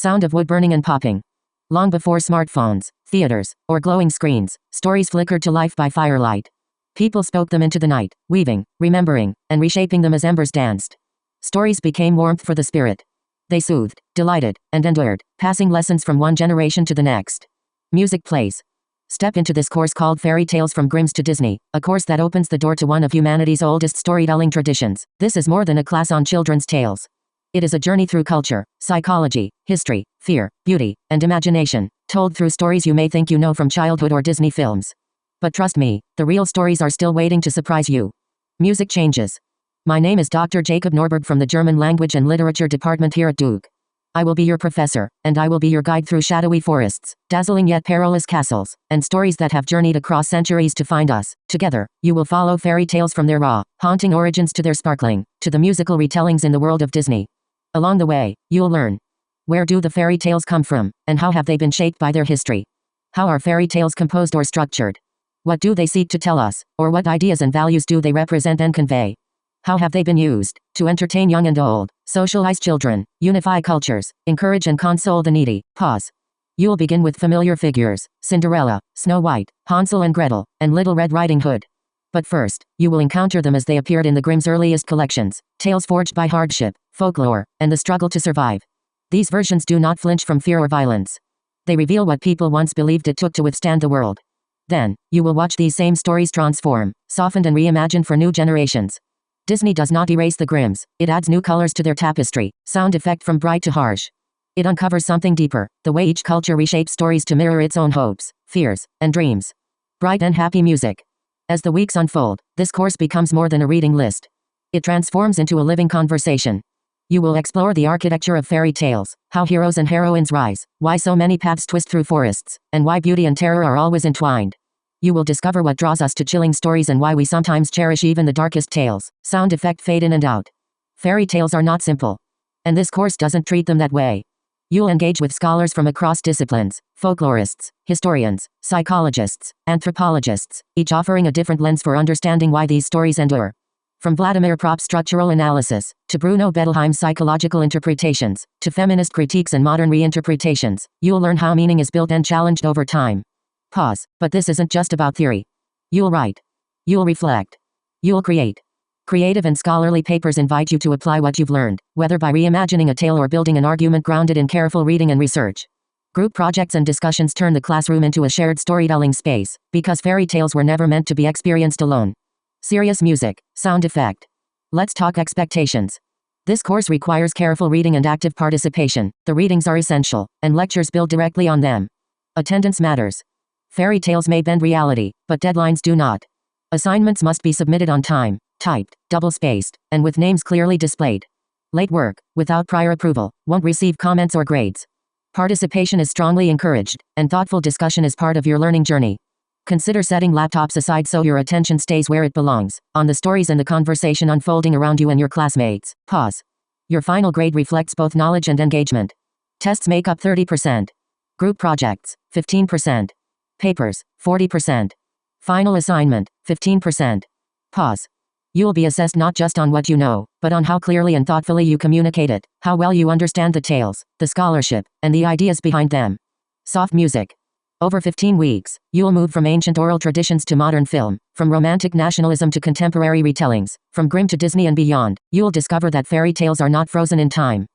sound of wood burning and popping. Long before smartphones, theaters, or glowing screens, stories flickered to life by firelight. People spoke them into the night, weaving, remembering, and reshaping them as embers danced. Stories became warmth for the spirit. They soothed, delighted, and endured, passing lessons from one generation to the next. Music plays. Step into this course called Fairy Tales from Grimm's to Disney, a course that opens the door to one of humanity's oldest storytelling traditions. This is more than a class on children's tales. It is a journey through culture, psychology, history, fear, beauty, and imagination, told through stories you may think you know from childhood or Disney films. But trust me, the real stories are still waiting to surprise you. Music changes. My name is Dr. Jacob Norberg from the German Language and Literature Department here at Duke. I will be your professor, and I will be your guide through shadowy forests, dazzling yet perilous castles, and stories that have journeyed across centuries to find us. Together, you will follow fairy tales from their raw, haunting origins to their sparkling, to the musical retellings in the world of Disney. Along the way, you'll learn. Where do the fairy tales come from, and how have they been shaped by their history? How are fairy tales composed or structured? What do they seek to tell us, or what ideas and values do they represent and convey? How have they been used to entertain young and old, socialize children, unify cultures, encourage and console the needy? Pause. You'll begin with familiar figures: Cinderella, Snow White, Hansel and Gretel, and Little Red Riding Hood. But first, you will encounter them as they appeared in the Grimm's earliest collections, tales forged by hardship, folklore, and the struggle to survive. These versions do not flinch from fear or violence. They reveal what people once believed it took to withstand the world. Then, you will watch these same stories transform, softened and reimagined for new generations. Disney does not erase the Grimms, it adds new colors to their tapestry, sound effect from bright to harsh. It uncovers something deeper, the way each culture reshapes stories to mirror its own hopes, fears, and dreams. Bright and happy music. As the weeks unfold, this course becomes more than a reading list. It transforms into a living conversation. You will explore the architecture of fairy tales, how heroes and heroines rise, why so many paths twist through forests, and why beauty and terror are always entwined. You will discover what draws us to chilling stories and why we sometimes cherish even the darkest tales. Sound effect fade in and out. Fairy tales are not simple. And this course doesn't treat them that way. You'll engage with scholars from across disciplines, folklorists, historians, psychologists, anthropologists, each offering a different lens for understanding why these stories endure. From Vladimir Prop's structural analysis, to Bruno Bettelheim's psychological interpretations, to feminist critiques and modern reinterpretations, you'll learn how meaning is built and challenged over time. Pause, but this isn't just about theory. You'll write. You'll reflect. You'll create. Creative and scholarly papers invite you to apply what you've learned, whether by reimagining a tale or building an argument grounded in careful reading and research. Group projects and discussions turn the classroom into a shared storytelling space, because fairy tales were never meant to be experienced alone. Serious music, sound effect. Let's talk expectations. This course requires careful reading and active participation. The readings are essential, and lectures build directly on them. Attendance matters. Fairy tales may bend reality, but deadlines do not. Assignments must be submitted on time, typed, double-spaced, and with names clearly displayed. Late work, without prior approval, won't receive comments or grades. Participation is strongly encouraged, and thoughtful discussion is part of your learning journey. Consider setting laptops aside so your attention stays where it belongs, on the stories and the conversation unfolding around you and your classmates. Pause. Your final grade reflects both knowledge and engagement. Tests make up 30%. Group projects, 15%. Papers, 40%. Final assignment, 15%. Pause. You will be assessed not just on what you know, but on how clearly and thoughtfully you communicate it, how well you understand the tales, the scholarship, and the ideas behind them. Soft music. Over 15 weeks, you'll move from ancient oral traditions to modern film, from romantic nationalism to contemporary retellings, from Grimm to Disney and beyond. You'll discover that fairy tales are not frozen in time.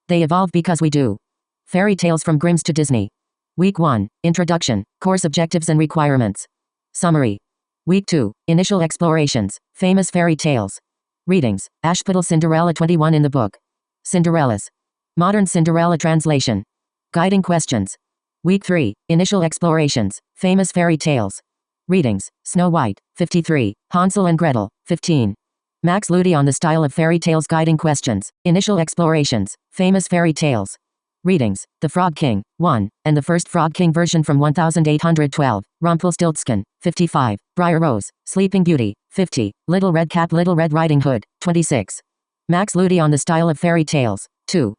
They evolve because we do. Fairy tales from Grimm's to Disney. Week 1, Introduction, Course Objectives and Requirements. Summary. Week 2, Initial Explorations, Famous Fairy Tales. Readings, Ashputtel Cinderella 21 in the book. Cinderellas. Modern Cinderella Translation. Guiding Questions. Week 3, Initial Explorations, Famous Fairy Tales. Readings, Snow White, 53, Hansel and Gretel, 15. Max Ludi on the Style of Fairy Tales. Guiding Questions, Initial Explorations, Famous Fairy Tales. Readings, The Frog King, 1, and the First Frog King version from 1812, Rumpelstiltskin, 55, Briar Rose, Sleeping Beauty, 50, Little Red Cap Little Red Riding Hood, 26. Max Ludi on the Style of Fairy Tales, 2.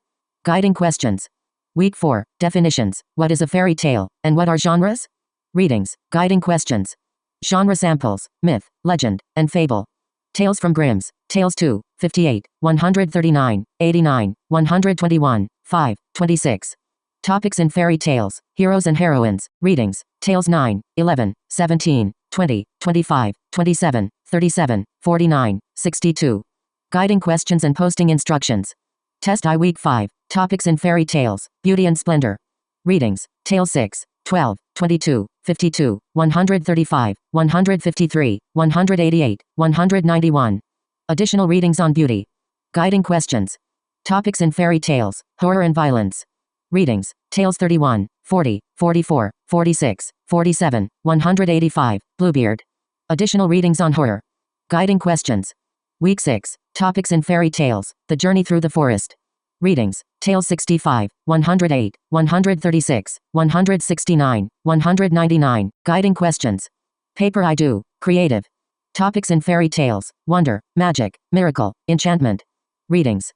Guiding Questions. Week 4, Definitions, What is a fairy tale, and what are genres? Readings, Guiding Questions. Genre Samples, Myth, Legend, and Fable. Tales from Grimm's, Tales 2, 58, 139, 89, 121, 5, 26. Topics in fairy tales, heroes and heroines. Readings, Tales 9, 11, 17, 20, 25, 27, 37, 49, 62. Guiding questions and posting instructions. Test I Week 5. Topics in fairy tales, beauty and splendor. Readings, Tales 6, 12, 22, 52, 135, 153, 188, 191. Additional readings on beauty. Guiding questions. Topics in fairy tales, horror and violence. Readings, Tales 31, 40, 44, 46, 47, 185, Bluebeard. Additional readings on horror. Guiding questions. Week 6. Topics in fairy tales, The Journey Through the Forest. Readings, Tales 65, 108, 136, 169, 199. Guiding questions. Paper I Do, Creative. Topics in fairy tales, wonder, magic, miracle, enchantment. Readings,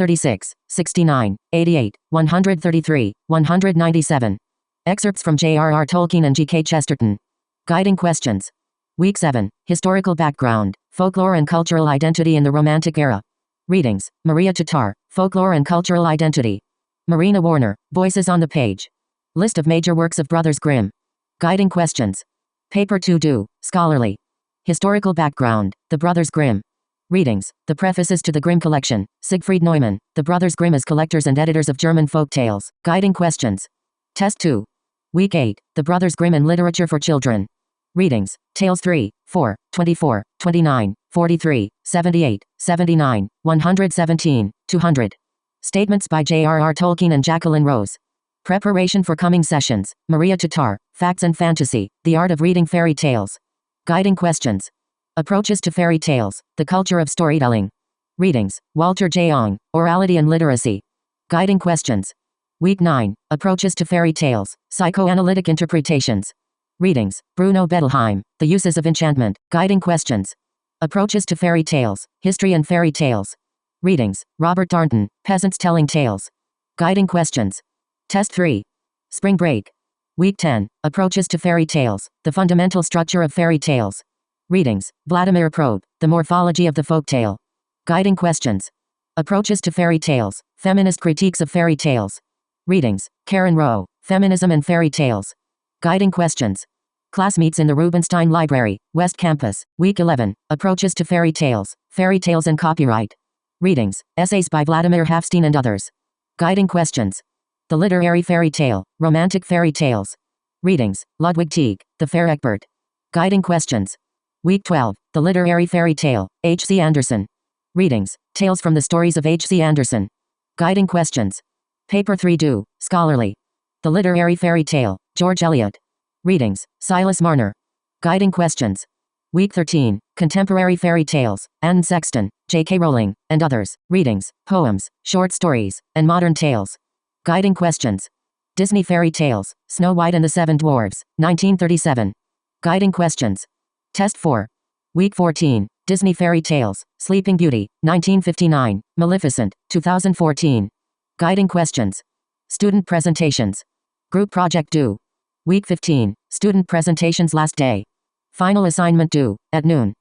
36, 69, 88, 133, 197. Excerpts from J.R.R. Tolkien and G.K. Chesterton. Guiding questions. Week 7. Historical background, folklore and cultural identity in the Romantic era. Readings, Maria Tatar, Folklore and Cultural Identity. Marina Warner, Voices on the Page. List of major works of Brothers Grimm. Guiding questions. Paper to do, scholarly. Historical background, The Brothers Grimm. Readings, The Prefaces to the Grimm Collection, Siegfried Neumann, The Brothers Grimm as collectors and editors of German folk tales. Guiding questions. Test 2. Week 8, The Brothers Grimm in Literature for Children. Readings, Tales 3, 4, 24, 29, 43, 78, 79, 117, 200. Statements by J.R.R. Tolkien and Jacqueline Rose. Preparation for coming sessions, Maria Tatar, Facts and Fantasy, The Art of Reading Fairy Tales. Guiding questions. Approaches to Fairy Tales, The Culture of Storytelling. Readings, Walter J. Ong, Orality and Literacy. Guiding questions. Week 9, Approaches to Fairy Tales, Psychoanalytic Interpretations. Readings, Bruno Bettelheim, The Uses of Enchantment. Guiding questions. Approaches to Fairy Tales, History and Fairy Tales. Readings, Robert Darnton, Peasants Telling Tales. Guiding questions. Test 3. Spring Break. Week 10, Approaches to Fairy Tales, The Fundamental Structure of Fairy Tales. Readings, Vladimir Probe, The Morphology of the Folktale. Guiding questions. Approaches to Fairy Tales, Feminist Critiques of Fairy Tales. Readings, Karen Rowe, Feminism and Fairy Tales. Guiding questions. Class meets in the Rubenstein Library, West Campus, Week 11, Approaches to Fairy Tales and Copyright. Readings, Essays by Vladimir Hafstein and others. Guiding questions. The Literary Fairy Tale, Romantic Fairy Tales. Readings, Ludwig Tieck, The Fair Egbert. Guiding questions. Week 12, The Literary Fairy Tale, H.C. Andersen. Readings, Tales from the Stories of H.C. Andersen. Guiding questions. Paper 3 do, scholarly. The Literary Fairy Tale, George Eliot. Readings, Silas Marner. Guiding questions. Week 13, Contemporary Fairy Tales, Anne Sexton, J.K. Rowling, and others. Readings, Poems, Short Stories, and Modern Tales. Guiding questions. Disney Fairy Tales, Snow White and the Seven Dwarfs, 1937. Guiding questions. Test 4. Week 14, Disney Fairy Tales, Sleeping Beauty, 1959, Maleficent, 2014. Guiding questions. Student presentations. Group project due. Week 15, student presentations last day. Final assignment due, at noon.